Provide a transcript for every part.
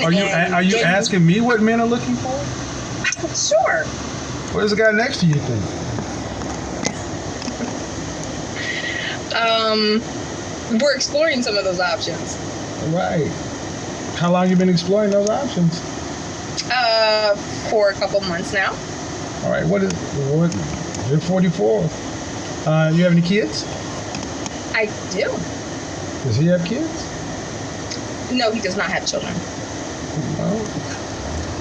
Are you asking me what men are looking for? Sure. What does the guy next to you think? We're exploring some of those options. Right. How long you been exploring those options? For a couple months now. All right. What? You're 44. You have any kids? I do. Does he have kids? No, he does not have children. Well,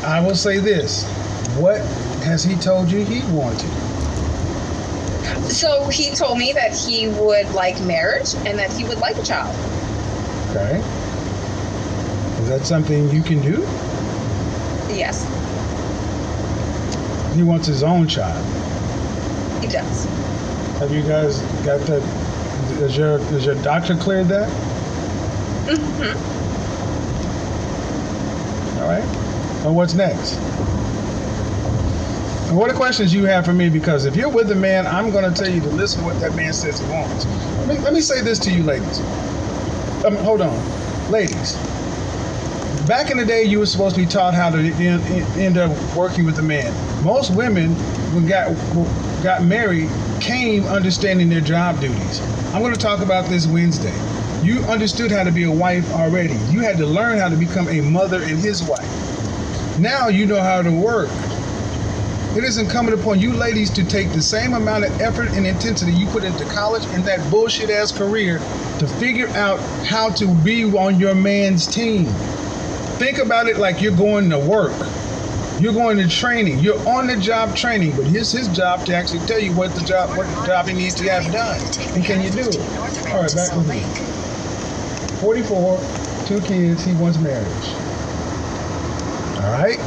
I will say this. What has he told you he wanted? So he told me that he would like marriage and that he would like a child. Okay. Is that something you can do? Yes. He wants his own child. He does. Have you guys got that? Has your doctor cleared that? Mm-hmm. All right. And what's next? And what are questions you have for me? Because if you're with a man, I'm going to tell you to listen to what that man says he wants. Let me say this to you, ladies. Hold on. Ladies, back in the day, you were supposed to be taught how to end up working with a man. Most women, when got married, came understanding their job duties. I'm going to talk about this Wednesday. You understood how to be a wife already. You had to learn how to become a mother and his wife. Now you know how to work. It is incumbent upon you ladies to take the same amount of effort and intensity you put into college and that bullshit ass career to figure out how to be on your man's team. Think about it like you're going to work. You're going to training. You're on the job training, but it's his job to actually tell you what job he needs to have done. And can you do it? All right, back with me. 44, 2 kids, he wants marriage. All right?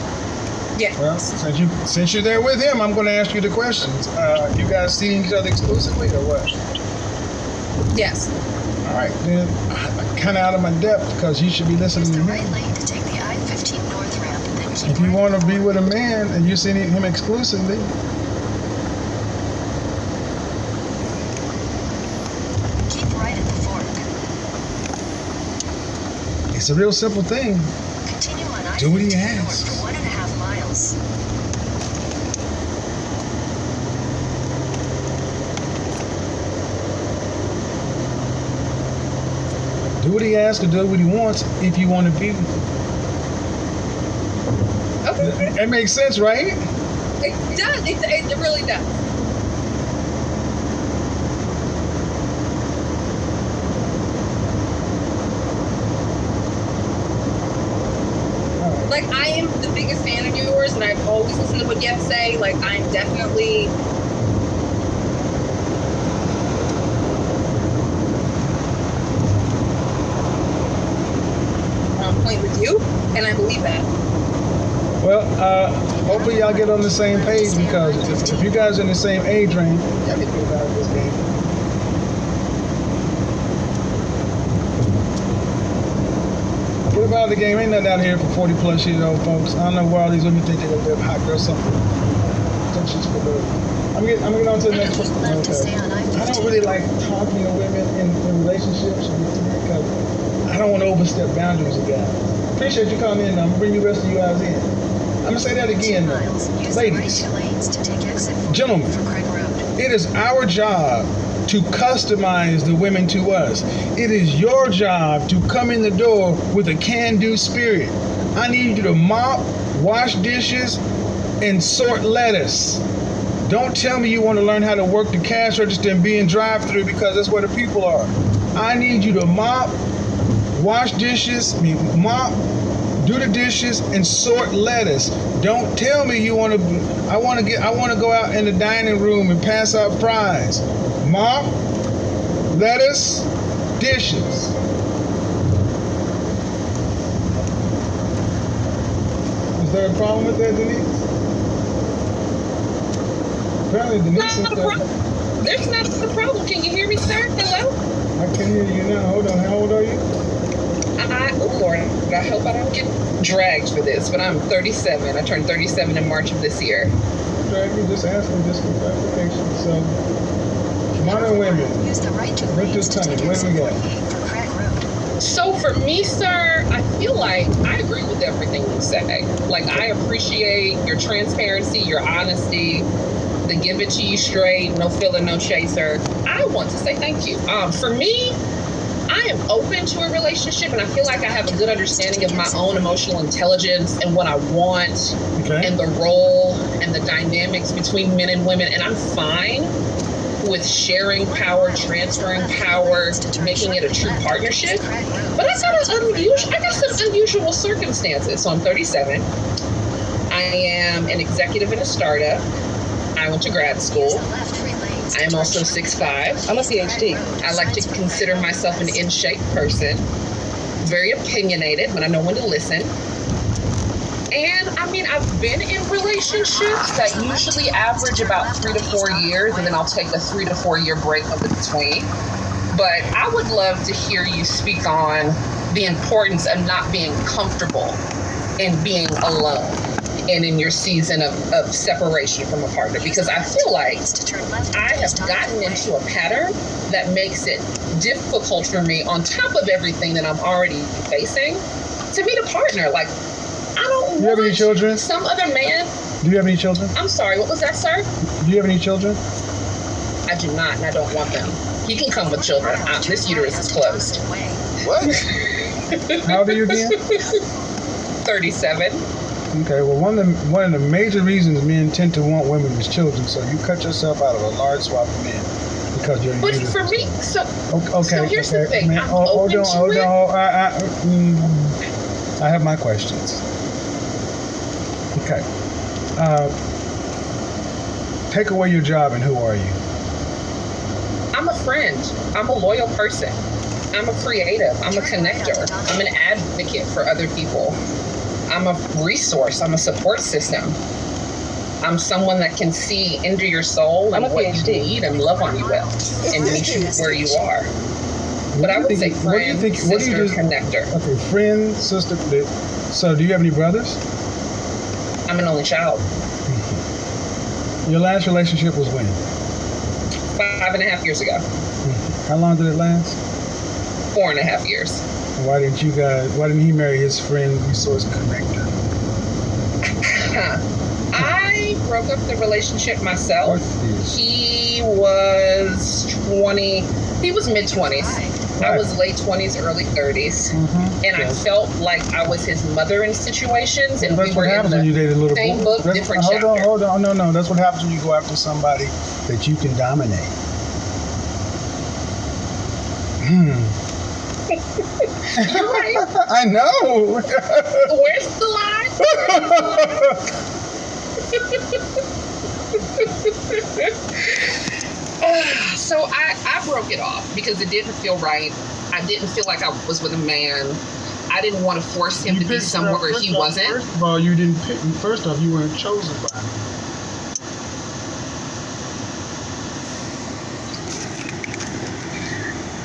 Yeah. Well, since you're there with him, I'm going to ask you the questions. You guys seeing each other exclusively or what? Yes. All right, then I'm kind of out of my depth because you should be listening to him. If you want to be with a man and you're seeing him exclusively, keep right at the fork. It's a real simple thing. Continue on I-15 Do what he north asks. for 1.5 miles. Do what he asks or do what he wants if you want to be with him. Okay. That makes sense, right? It does. It really does. Like, I am the biggest fan of yours, and I've always listened to what you have to say. Like, I'm definitely on point with you, and I believe that. Well, hopefully y'all get on the same page because if you guys are in the same age range, y'all get good out of this game. Get about the game. Ain't nothing out here for 40 plus years old folks. I don't know where all these women think they're gonna live hot girl something. Some shit's for good. I'm getting on to the next one. Okay. I don't really like talking to women in relationships because I don't want to overstep boundaries of guys. Appreciate you calling in. I'm gonna bring the rest of you guys in. I'm gonna say that again, ladies, gentlemen. It is our job to customize the women to us. It is your job to come in the door with a can-do spirit. I need you to mop, wash dishes, and sort lettuce. Don't tell me you want to learn how to work the cash register and be in drive-thru because that's where the people are. I need you to mop, wash dishes, do the dishes, and sort lettuce. Don't tell me you want to. I want to go out in the dining room and pass out fries. Mop, lettuce, dishes. Is there a problem with that, Denise? Apparently, Denise is There's not a problem. Can you hear me, sir? Hello? I can hear you now. Hold on. How old are you? Oh Lord, I hope I don't get dragged for this, but I'm 37. I turned 37 in March of this year. Drag me, just ask me just for clarification. So, modern women, Use the right 2 let's lanes just to tell me, take where do we exit go? 48 for Craig Road. So for me, sir, I feel like I agree with with everything you say. Like, I appreciate your transparency, your honesty, the give it to you straight, no filler, no chaser. I want to say thank you. For me, I am open to a relationship, and I feel like I have a good understanding of my own emotional intelligence and what I want, and the role and the dynamics between men and women. And I'm fine with sharing power, transferring power, making it a true partnership. But I got some unusual circumstances. So I'm 37. I am an executive in a startup. I went to grad school. I am also 6'5". I'm a PhD. I like to consider myself an in-shape person. Very opinionated, but I know when to listen. And I mean, I've been in relationships that usually average about 3 to 4 years, and then I'll take a 3 to 4 year break in between. But I would love to hear you speak on the importance of not being comfortable in being alone and in your season of separation from a partner, because I feel like I have gotten into a pattern that makes it difficult for me, on top of everything that I'm already facing, to meet a partner. Like, I don't Do you have any children? Some other man. Do you have any children? I'm sorry, what was that, sir? Do you have any children? I do not, and I don't want them. He can come with children. This uterus is closed. What? How old are you again? 37. Okay, well, one of the major reasons men tend to want women is children. So you cut yourself out of a large swath of men because you're. But for me, so here's the thing. Man, I'm hold open on. to I have my questions. Okay. Take away your job, and who are you? I'm a friend. I'm a loyal person. I'm a creative. I'm a connector. I'm an advocate for other people. I'm a resource. I'm a support system. I'm someone that can see into your soul and what you need and love on you well and meet you where you are. But I would say friend, sister, connector. Okay, friend, sister. So do you have any brothers? I'm an only child. Your last relationship was when? 5.5 years ago. How long did it last? 4.5 years. Why didn't he marry his friend, resource connector? I broke up the relationship myself. He was mid-20s. I was late 20s, early 30s. And I felt like I was his mother in situations, and we were in the same book, different chapter. Hold on. No. That's what happens when you go after somebody that you can dominate. You're right. I know. Where's the line? So I broke it off because it didn't feel right. I didn't feel like I was with a man. I didn't want to force him to be somewhere where he wasn't. First of all, you didn't pick. First off, you weren't chosen by him.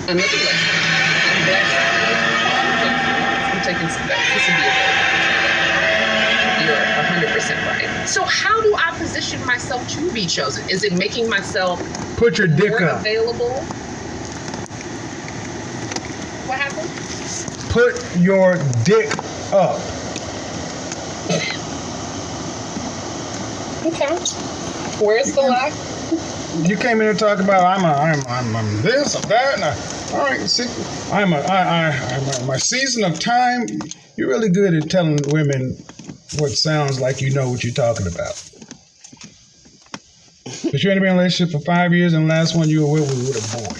Another lesson. I'm taking some back. This will be a You're 100% right. So how do I position myself to be chosen? Is it making myself Put your dick more up. available? What happened? Put your dick up. Okay. Where's the lie? You came in here talking about I'm this, I'm that, and all right. See, I'm my season of time. You're really good at telling women what sounds like you know what you're talking about. But you had been in a relationship for 5 years, and the last one you were with was with a boy.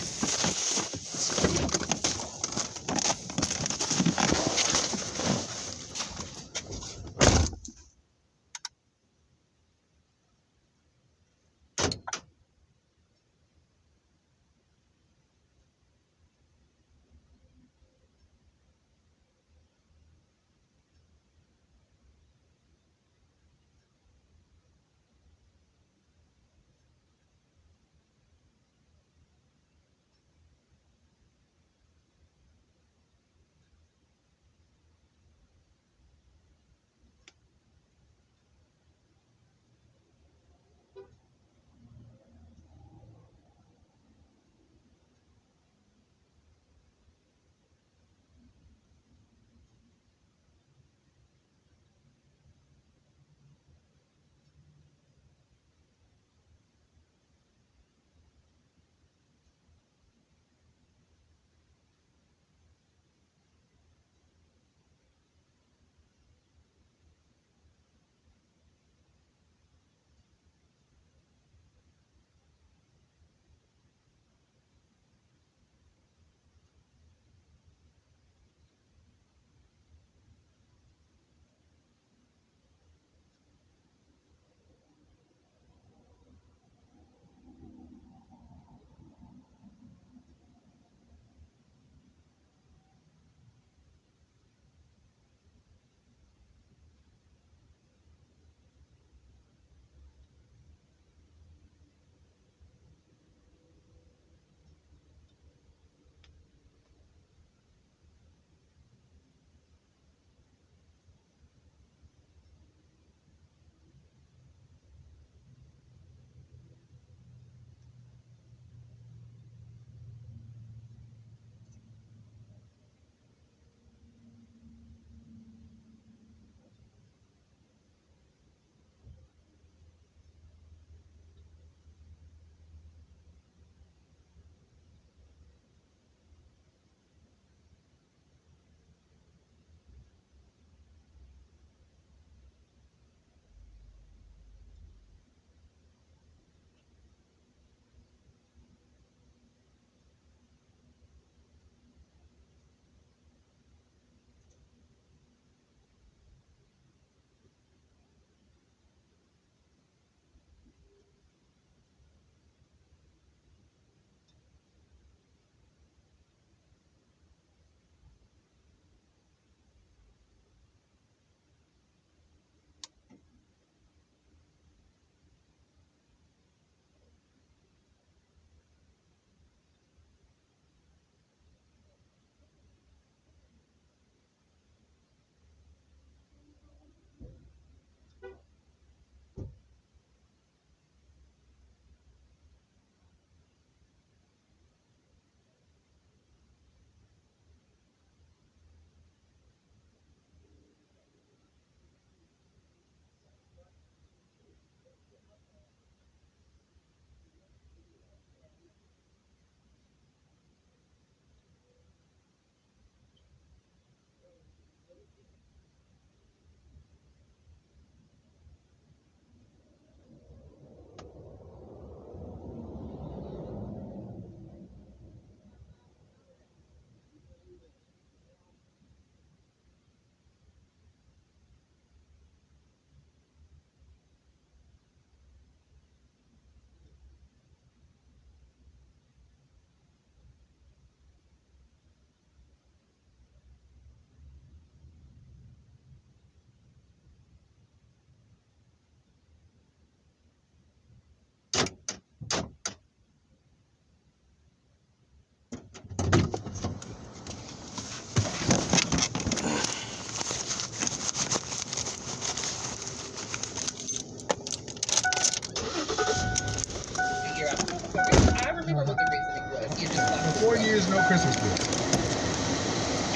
Christmas gift?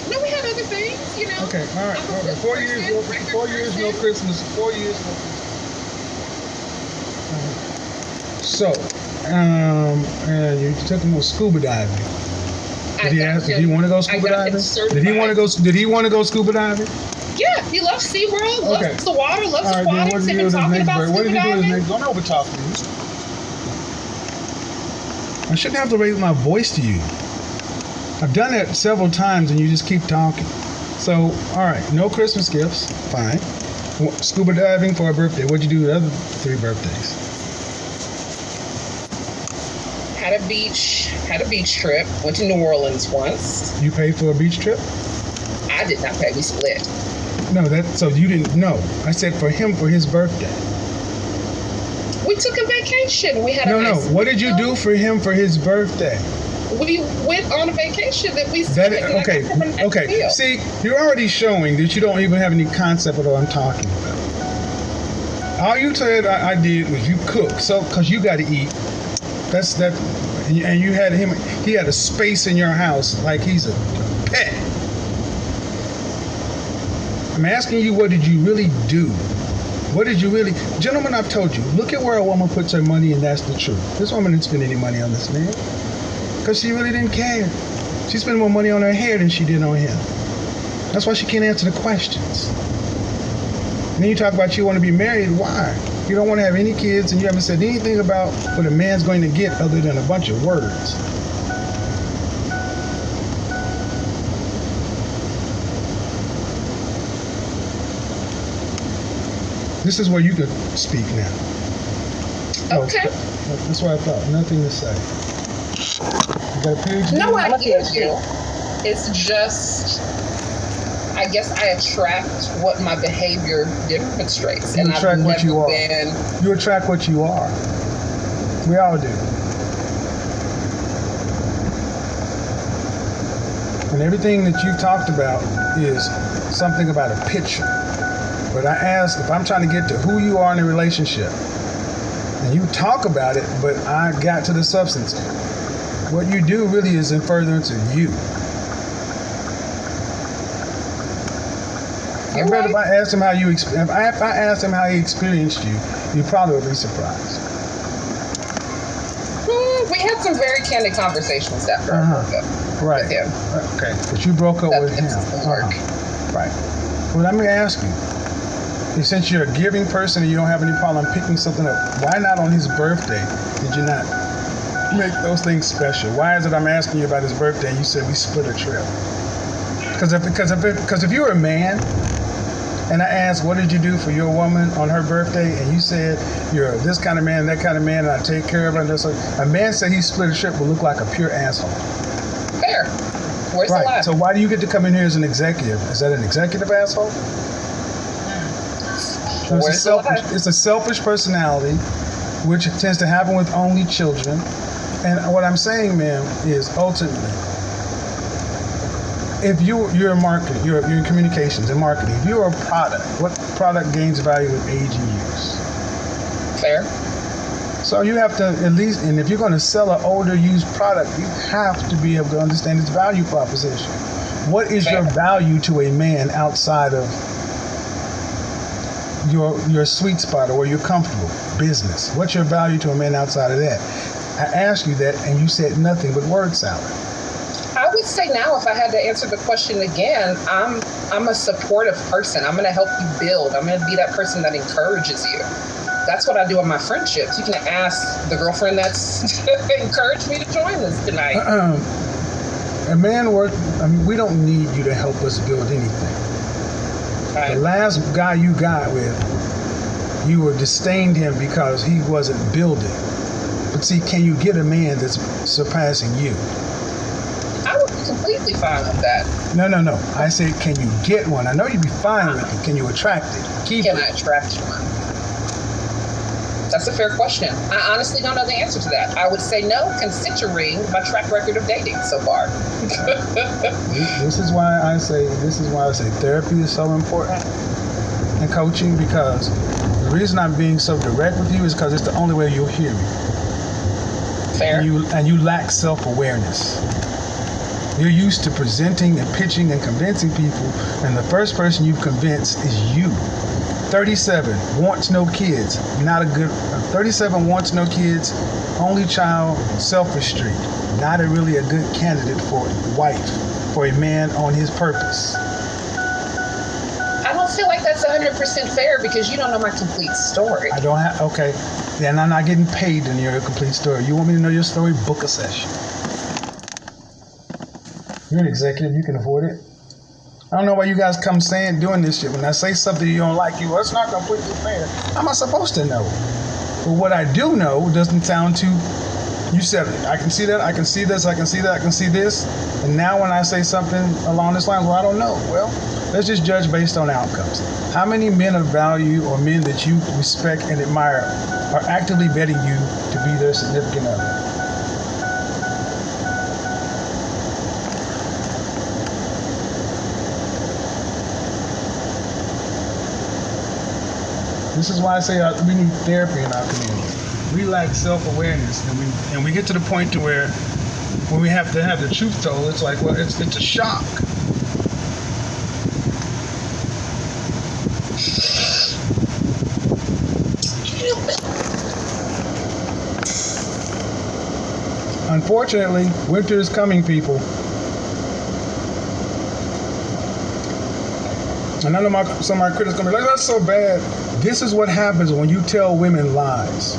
No, we had other things, you know. Okay, all right. I'm a good 4 years, person, regular 4 years, no person. Christmas. 4 years, no Christmas. So, you took him on scuba diving. Did he ask? Did he want to go scuba diving? Did he want to go? Did he want to go scuba diving? Yeah, he loves SeaWorld, loves the water, loves All right, then aquatics. They've been talking about What did scuba he do with his diving. next? Don't over talk to me. I shouldn't have to raise my voice to you. I've done that several times, and you just keep talking. So, all right, no Christmas gifts, fine. Scuba diving for a birthday. What'd you do the other 3 birthdays? Had a beach trip. Went to New Orleans once. You paid for a beach trip? I did not pay. We split. No, so you didn't know. I said for him for his birthday. We took a vacation. We had a nice What did you do for him for his birthday? We went on a vacation that we split. Okay. See, you're already showing that you don't even have any concept of what I'm talking about. All you said I did was you cook, so because you got to eat. That's that, and you had him. He had a space in your house like he's a pet. I'm asking you, what did you really do? What did you really, gentlemen? I've told you. Look at where a woman puts her money, and that's the truth. This woman didn't spend any money on this man because she really didn't care. She spent more money on her hair than she did on him. That's why she can't answer the questions. And then you talk about you want to be married. Why? You don't want to have any kids, and you haven't said anything about what a man's going to get other than a bunch of words. This is where you could speak now. Okay. That's what I thought. Nothing to say. You got a page? No, I hear you. It's just, I guess I attract what my behavior demonstrates. You attract what you are. You attract what you are. We all do. And everything that you've talked about is something about a picture. But I ask, if I'm trying to get to who you are in a relationship, and you talk about it, but I got to the substance, what you do really is in furtherance of you. I bet if I asked him how you, if I asked him how he experienced you, you'd probably be surprised. We had some very candid conversations after I broke up with him. Okay, but you broke up with him. Right. Well, let me ask you. Since you're a giving person and you don't have any problem picking something up, why not on his birthday did you not make those things special? Why is it I'm asking you about his birthday and you said we split a trip? Because if you're a man and I ask what did you do for your woman on her birthday and you said you're this kind of man, that kind of man, and I take care of her, and a man said he split a trip will look like a pure asshole. Fair. Where's the lie? So why do you get to come in here as an executive? Is that an executive asshole? It's a selfish personality, which tends to happen with only children. And what I'm saying, ma'am, is ultimately, if you're in marketing, you're in communications and marketing, if you're a product, what product gains value with age and use? Fair. So you have to at least, and if you're going to sell an older used product, you have to be able to understand its value proposition. What is your value to a man outside of your sweet spot or where you're comfortable? Business. What's your value to a man outside of that? I asked you that and you said nothing but word salad. I would say now, if I had to answer the question again, I'm a supportive person. I'm going to help you build. I'm going to be that person that encourages you. That's what I do in my friendships. You can ask the girlfriend that's encouraged me to join this tonight. We don't need you to help us build anything. Right. The last guy you got with, you were disdained him because he wasn't building. But see, can you get a man that's surpassing you? I would be completely fine with that. No. I said, can you get one? I know you'd be fine with it. Can you attract it? Can I attract one? That's a fair question. I honestly don't know the answer to that. I would say no, considering my track record of dating so far. This is why I say therapy is so important and coaching, because the reason I'm being so direct with you is because it's the only way you'll hear me. Fair. And you lack self-awareness. You're used to presenting and pitching and convincing people, and the first person you've convinced is you. 37 wants no kids. Not a good. 37 wants no kids. Only child. Selfish streak. Not really a good candidate for a wife, for a man on his purpose. I don't feel like that's 100% fair because you don't know my complete story. I don't have. Okay. Then I'm not getting paid to hear your complete story. You want me to know your story? Book a session. You're an executive. You can afford it. I don't know why you guys come doing this shit. When I say something you don't like, it's not completely fair. How am I supposed to know? But what I do know doesn't sound too. You said it. I can see that. I can see this. I can see that. I can see this. And now when I say something along this line, well, I don't know. Well, let's just judge based on outcomes. How many men of value or men that you respect and admire are actively betting you to be their significant other? This is why I say we need therapy in our community. We lack self-awareness, and we get to the point to where when we have to have the truth told, it's like, well, it's a shock. Unfortunately, winter is coming, people. And I know some of my critics are going to be like, that's so bad. This is what happens when you tell women lies.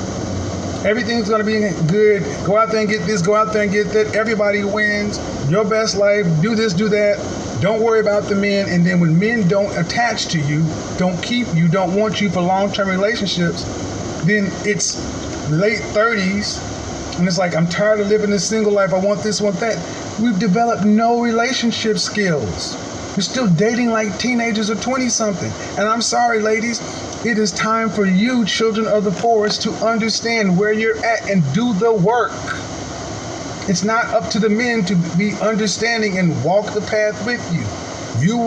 Everything's going to be good. Go out there and get this. Go out there and get that. Everybody wins. Your best life. Do this, do that. Don't worry about the men. And then when men don't attach to you, don't keep you, don't want you for long-term relationships, then it's late 30s. And it's like, I'm tired of living this single life. I want this, want that. We've developed no relationship skills. We're still dating like teenagers or 20-something. And I'm sorry, ladies. It is time for you, children of the forest, to understand where you're at and do the work. It's not up to the men to be understanding and walk the path with you. You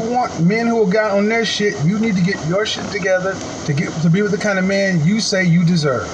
want men who have got on their shit. You need to get your shit together to be with the kind of man you say you deserve.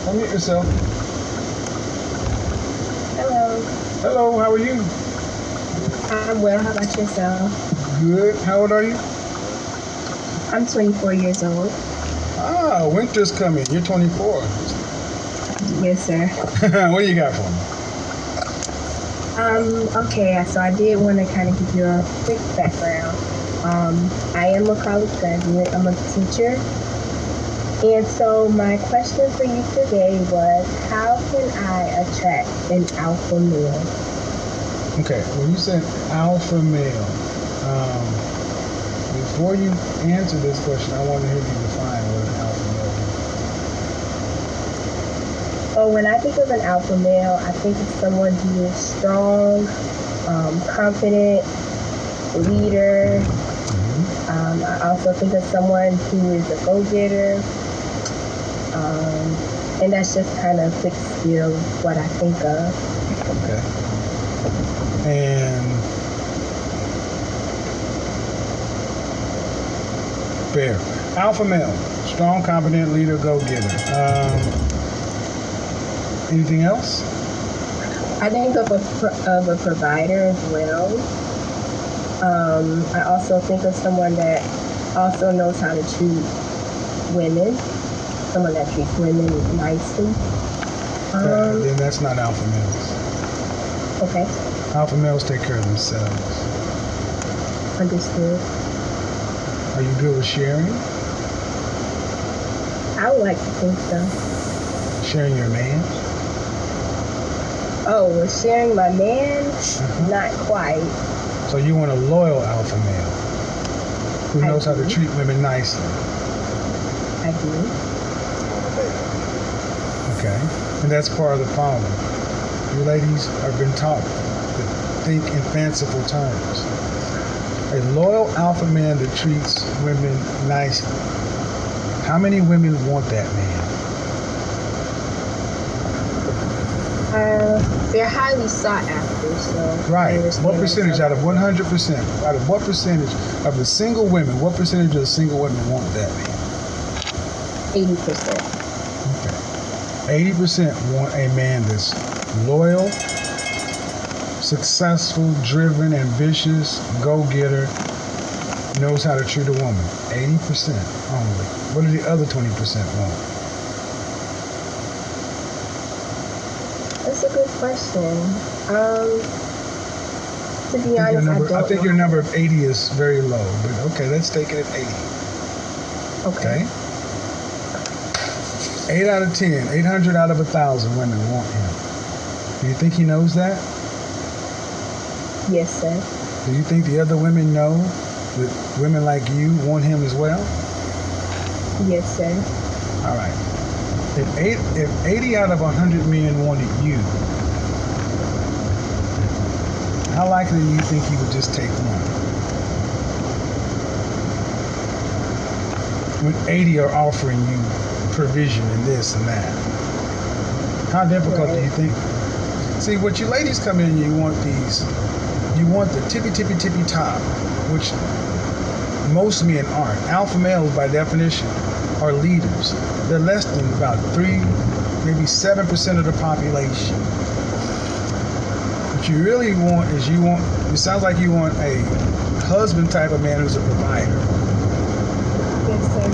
Unmute yourself. Hello. Hello, how are you? I'm well. How about yourself? Good. How old are you? I'm 24 years old. Ah, winter's coming. You're 24. Yes, sir. What do you got for me? Okay, so I did want to kind of give you a quick background. I am a college graduate. I'm a teacher. And so my question for you today was, how can I attract an alpha male? Okay, when you said alpha male, before you answer this question, I want to hear you define what an alpha male is. So when I think of an alpha male, I think of someone who is strong, confident, leader. I also think of someone who is a go-getter. And that's just kind of quick spiel what I think of. Okay. And fair. Alpha male, strong, confident, leader, go-getter. Anything else? I think of a provider as well. I also think of someone that also knows how to treat women. Someone that treats women nicely. Then that's not alpha males. Okay. Alpha males take care of themselves. Understood. Are you good with sharing? I would like to think so. Sharing your man? Oh, well, sharing my man? Not quite. So you want a loyal alpha male who knows how to treat women nicely? I do. Okay, and that's part of the problem. You ladies have been taught to think in fanciful terms. A loyal alpha man that treats women nicely. How many women want that man? They're highly sought after, so I Right. understand What percentage out of 100%? Out of what percentage of the single women? What percentage of the single women want that man? 80%. Okay. 80% want a man that's loyal, successful, driven, ambitious, go-getter, knows how to treat a woman. 80% only. What do the other 20% want? That's a good question. To be honest, I don't I think know. your number of 80 is very low, but okay, let's take it at 80. Okay. 8 out of 10, 800 out of 1,000 women want him. Do you think he knows that? Yes, sir. Do you think the other women know that women like you want him as well? Yes, sir. All right. If 80 out of 100 men wanted you, how likely do you think he would just take one? When 80 are offering you provision and this and that, how difficult do you think? See, what you ladies come in, you want the tippy top, which most men aren't. Alpha males, by definition, are leaders. They're less than about 3, maybe 7% of the population. What you really want is it sounds like you want a husband type of man who's a provider. Yes, sir.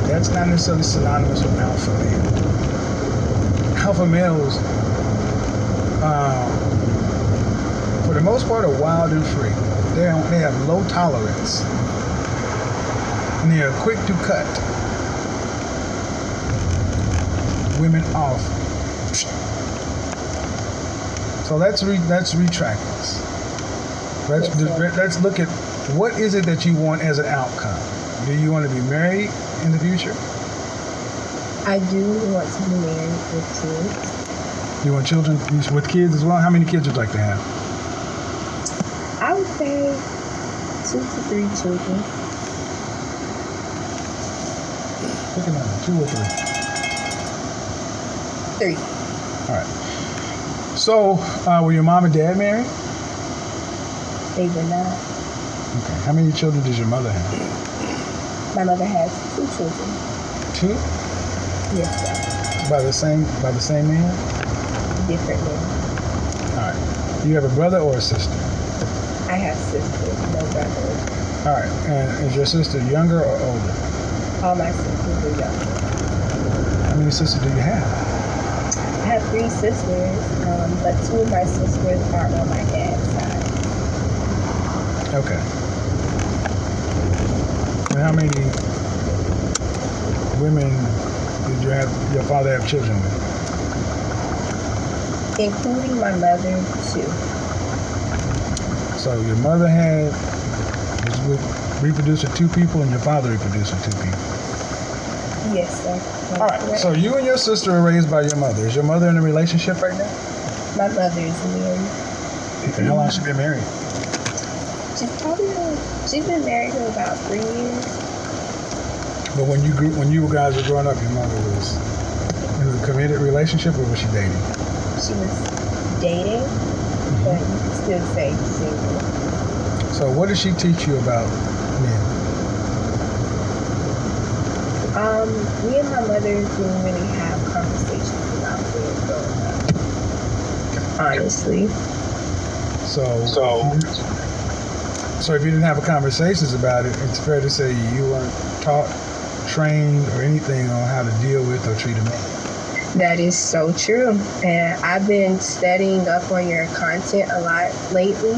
That's not necessarily synonymous with alpha male. Alpha males, for the most part, are wild and free. They have low tolerance, and they are quick to cut women off. So let's retract this. Let's look at what is it that you want as an outcome. Do you want to be married in the future? I do want to be married with kids. You want children with kids as well? How many kids would you like to have? I would say 2 to 3 children. Pick a number, 2 or 3. 3. All right. So, were your mom and dad married? They were not. Okay. How many children does your mother have? My mother has 2 children. 2? Yes, sir. By the same man? Different men. All right. Do you have a brother or a sister? I have sisters, no brothers. All right. And is your sister younger or older? All my sisters are younger. How many sisters do you have? I have 3 sisters, but 2 of my sisters are on my dad's side. Okay. And how many women did your father have children with? Including my mother, 2. So your mother reproduced with 2 people, and your father reproduced with 2 people. Yes, sir. All right. So you and your sister are raised by your mother. Is your mother in a relationship right now? My mother is married. Okay. How long has she been married? She's been married for about 3 years. But when you guys were growing up, your mother was in a committed relationship, or was she dating? She was dating, but you can still say single. So what did she teach you about men? Me and my mother didn't really have conversations about men growing up. Honestly. So if you didn't have conversations about it, it's fair to say you weren't taught, trained, or anything on how to deal with or treat a man. That is so true. And I've been studying up on your content a lot lately,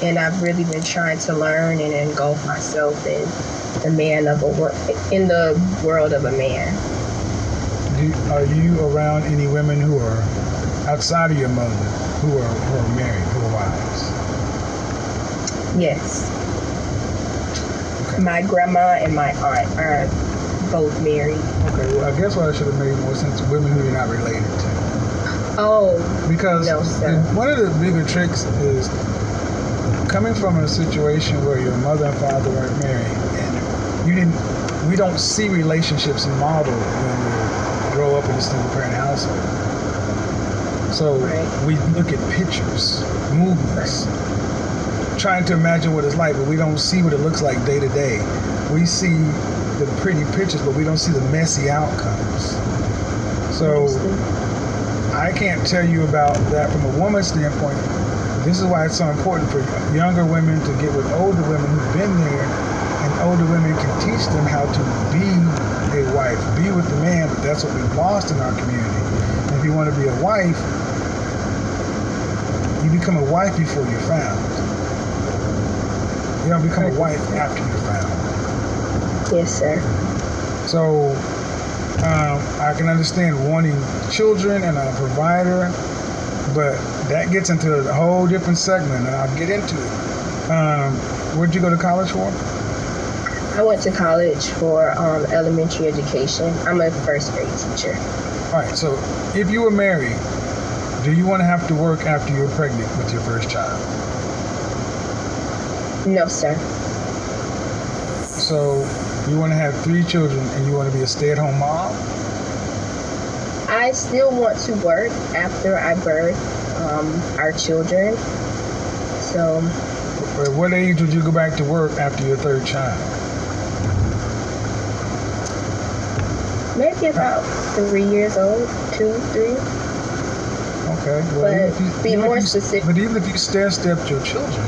and I've really been trying to learn and engulf myself in the world of a man. Are you around any women who are outside of your mother who are married, who are wives? Yes. Okay. My grandma and my aunt are both married. Okay, well, I guess what I should have made more sense to women who you're not related to. Oh, Because no, sir. one of the bigger tricks is coming from a situation where your mother and father weren't married, and we don't see relationships modeled when we grow up in a single parent household. So we look at pictures, movies, trying to imagine what it's like, but we don't see what it looks like day to day. We see the pretty pictures, but we don't see the messy outcomes. So I can't tell you about that from a woman's standpoint. This is why it's so important for younger women to get with older women who've been there, and older women can teach them how to be a wife, be with the man, but that's what we've lost in our community. And if you want to be a wife, you become a wife before you're found. You don't become a wife after you're found. Yes, sir. So I can understand wanting children and a provider, but that gets into a whole different segment, and I'll get into it. Where'd you go to college for? I went to college for elementary education. I'm a first grade teacher. All right, so if you were married, do you want to have to work after you're pregnant with your first child? No, sir. So you want to have 3 children and you want to be a stay-at-home mom? I still want to work after I birth our children. So, At what age would you go back to work after your 3rd child? maybe about 3 years old, 2, 3. Okay. Well, But be more specific. But even if you stair-stepped your children,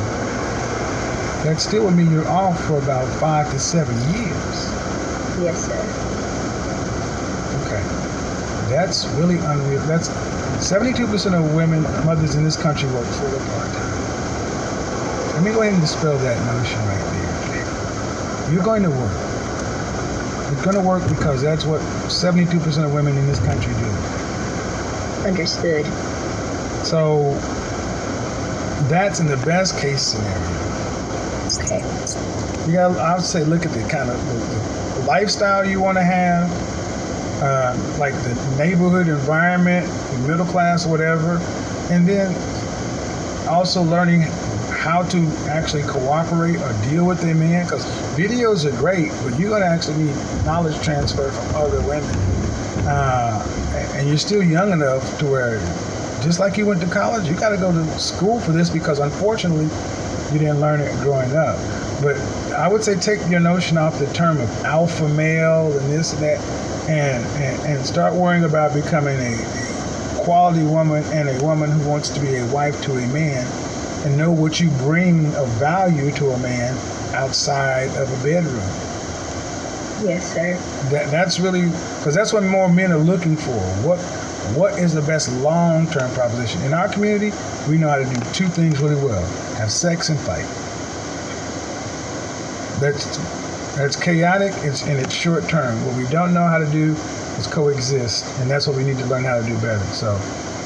that still would mean you're off for about 5 to 7 years. Yes, sir. Okay. That's really unreal. That's 72% of women, mothers in this country work full or part-time. Let me go ahead and dispel that notion right there. You're going to work. You're going to work because that's what 72% of women in this country do. Understood. So that's in the best case scenario. Okay. You got, I would say, look at the kind of the lifestyle you want to have, like the neighborhood environment, the middle class, whatever, and then also learning how to actually cooperate or deal with a man, because videos are great, but you're going to actually need knowledge transfer from other women. And you're still young enough to where, just like you went to college, you got to go to school for this, because unfortunately, you didn't learn it growing up. But I would say take your notion off the term of alpha male and this and that, and start worrying about becoming a quality woman and a woman who wants to be a wife to a man, and know what you bring of value to a man outside of a bedroom. Yes, sir. That's really, because that's what more men are looking for. What is the best long-term proposition? In our community, we know how to do 2 things really well: have sex and fight. That's chaotic, and it's short term. What we don't know how to do is coexist, and that's what we need to learn how to do better. So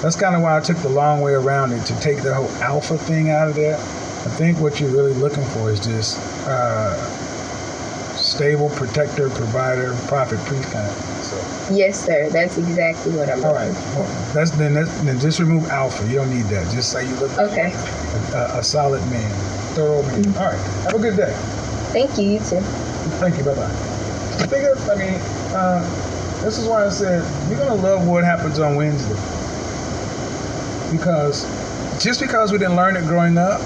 that's kind of why I took the long way around it, to take the whole alpha thing out of there. I think what you're really looking for is just stable protector, provider, prophet, priest kind of thing. So. Yes, sir. That's exactly what I'm All right. looking Well, then just remove alpha. You don't need that. Just say you look Okay. a solid man, thorough man. Mm-hmm. All right. Have a good day. Thank you. You too. Thank you. Bye-bye. This is why I said you're going to love what happens on Wednesday. Because just because we didn't learn it growing up,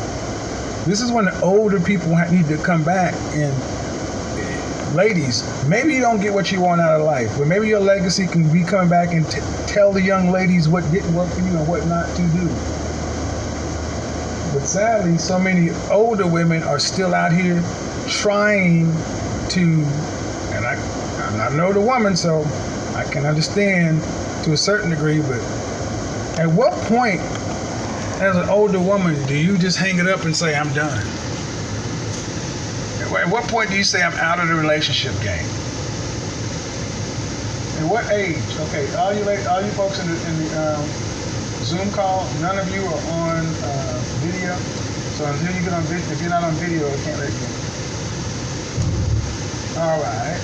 this is when the older people need to come back. And ladies, maybe you don't get what you want out of life, but maybe your legacy can be coming back and tell the young ladies what didn't work for you and what not to do. But sadly, so many older women are still out here trying to, and I'm not an older woman, so I can understand to a certain degree, but at what point, as an older woman, do you just hang it up and say, I'm done? At what point do you say, I'm out of the relationship game? At what age? Okay, all you folks in the Zoom call, none of you are on video. So until you get on video, if you're not on video, I can't let you. All right.